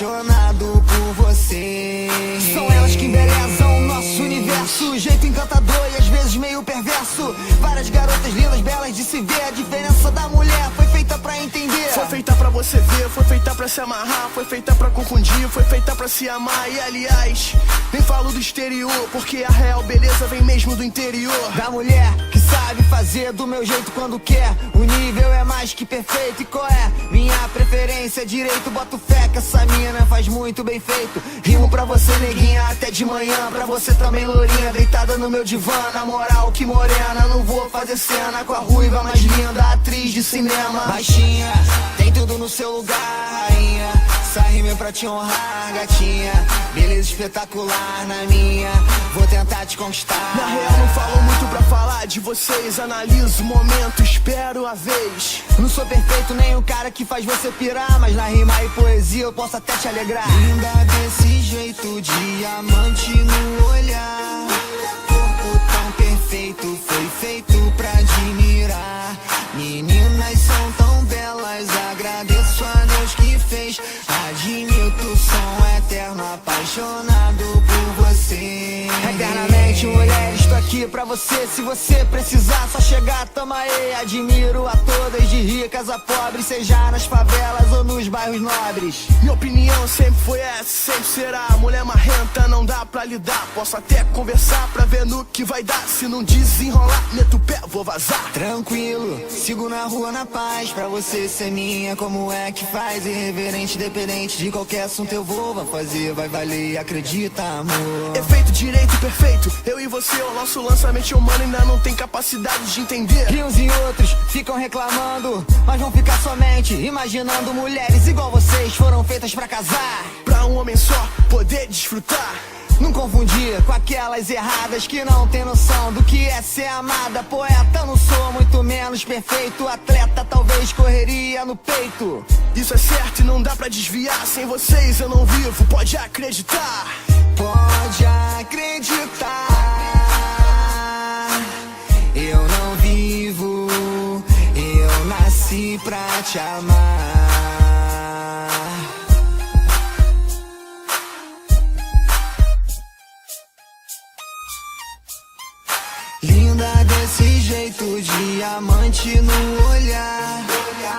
apaixonado por você. São elas que embelezam o nosso universo, jeito encantador e às vezes meio perverso. Várias garotas lindas, belas de se ver. A diferença da mulher foi feita pra entender. Foi feita pra você ver, foi feita pra se amarrar, foi feita pra confundir, foi feita pra se amar. E aliás, nem falo do exterior, porque a real beleza vem mesmo do interior. Da mulher que sabe fazer do meu jeito quando quer. O nível é mais que perfeito. E qual é? Minha preferência, direito, boto fé que essa mina faz muito bem feito. Rimo pra você, neguinha, até de manhã. Pra você também, lourinha, deitada no meu divã. Na moral, que morena, não vou fazer cena com a ruiva mais linda, atriz de cinema. Baixinha, tem tudo no seu lugar, rainha. Essa rima é pra te honrar, gatinha. Beleza espetacular na minha, vou tentar te conquistar. Na real não falo muito pra falar de vocês, analiso o momento, espero a vez. Não sou perfeito nem o cara que faz você pirar, mas na rima e poesia eu posso até te alegrar. Linda desse jeito, diamante no olhar. Corpo tão perfeito, foi feito pra admirar. Meninas são tão belas, agradeço a Deus que fez. Admito, som eterno, apaixonado por você. Eternamente, mulher, estou aqui pra você. Se você precisar, só chegar, tamo aí. Admiro a todas, de ricas a pobres, seja nas favelas ou nos bairros nobres. Minha opinião sempre foi essa, sempre será. Mulher marrenta não dá pra lidar. Posso até conversar pra ver no que vai dar. Se não desenrolar, meto o pé, vou vazar. Tranquilo, sigo na rua na paz. Pra você ser minha, como é que faz? Irreverente, independente de qualquer assunto eu vou. Vai fazer, vai valer, acredita, amor. Efeito direito perfeito, eu e você, o nosso lançamento humano ainda não tem capacidade de entender. E uns e outros ficam reclamando, mas vão ficar somente imaginando mulheres igual vocês foram feitas pra casar. Pra um homem só poder desfrutar. Não confundir com aquelas erradas que não tem noção do que é ser amada. Poeta não sou, muito menos perfeito. Atleta talvez correria no peito. Isso é certo e não dá pra desviar. Sem vocês eu não vivo, pode acreditar. Pode acreditar. Eu não vivo, eu nasci pra te amar. Linda desse jeito, diamante no olhar.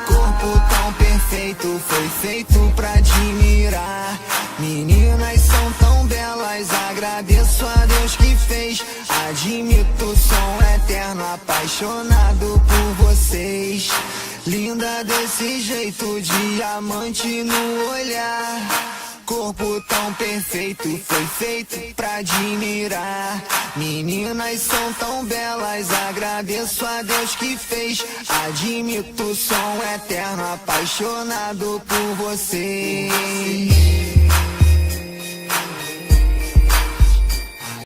Corpo tão perfeito, foi feito pra admirar. Meninas são tão belas, agradeço a Deus que fez. Admito, som eterno, apaixonado por vocês. Linda desse jeito, diamante no olhar. Corpo tão perfeito, foi feito pra admirar. Meninas são tão belas, agradeço a Deus que fez. Admito, som eterno, apaixonado por você.